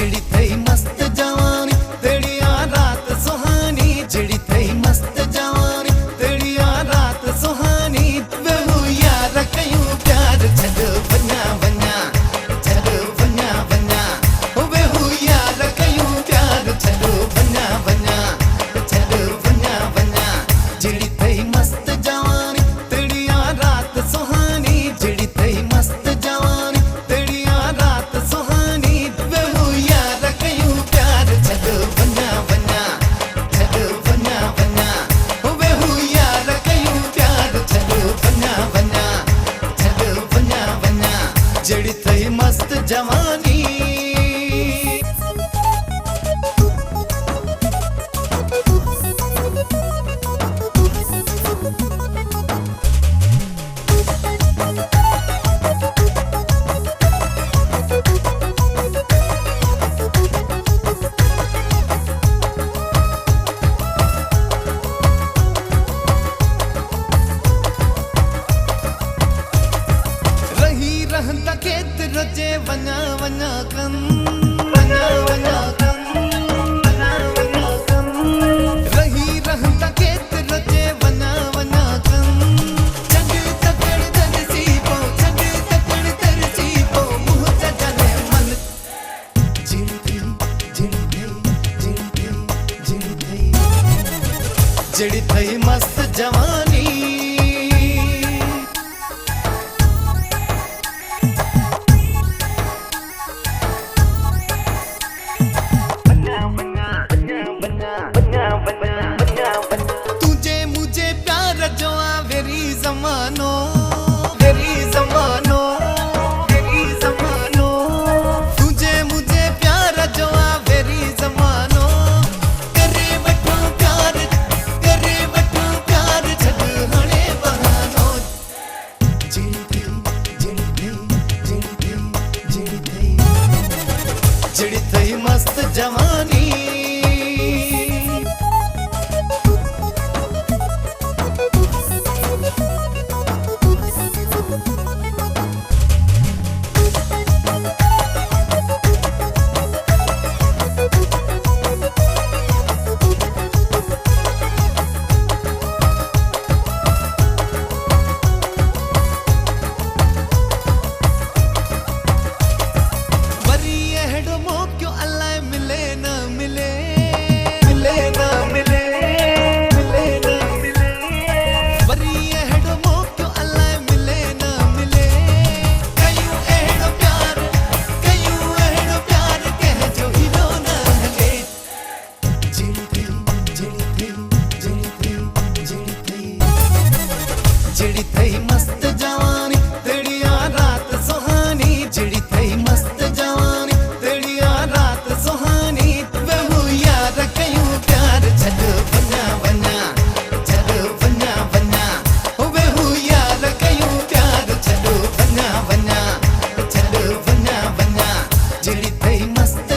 जड़ी थई मस्त जवानी तेरी आ रात सुहानी, जड़ी थई मस्त जवानी तेरी आ रात सुहानी। बेहू यार कयूं प्यार छड़ वन्या वन्या, छड़ वन्या वन्या, बेहू यार कयूं प्यार छड़ वन्या वन्या, छड़ वन्या वन्या। जड़ी थई मस्त जवानी तेरी आ रात सुहानी, जड़ी थई मस्त जवानी तेरी आ रात सुहानी। बेहू यार कयूं प्यार छड़ वन्या वन्या, छड़ वन्या वन्या, बेहू यार कयूं प्यार छड़ वन्या वन्या, छड़ वन्या वन्या। जड़ी थई मस्त जवानी। रहंदा खेत रजे वन्या वन्या कन, वन्या वन्या कन, वन्या वन्या कन। रही रहंदा खेत रजे वन्या वन्या कन। छड़ तकड़ तरसी पो, छड़ तकड़ तरसी पो, मुँह जाने मन। जड़ी थई, जड़ी थई, जड़ी थई, जड़ी थई मस्त जवानी। तुझे मुझे प्यार जो वेरी जमानो, वेरी जमानो, वेरी जमानो। तुझे मुझे प्यार जो वेरी जमानो। करे वठो प्यार, करे वठो प्यार छड़ हणे बहानो। जड़ी थई, जड़ी थई, जड़ी थई, जड़ी थई मस्त जवानी। जड़ी थई मस्त जवानी तेरी आ रात सुहानी, जड़ी थई मस्त जवानी तेरी आ रात सुहानी। बेहू यार कयूं प्यार छड़ वन्या वन्या, छड़ वन्या वन्या, बेहू यार कयूं प्यार छड़ वन्या वन्या, छड़ वन्या वन्या। जड़ी थई मस्त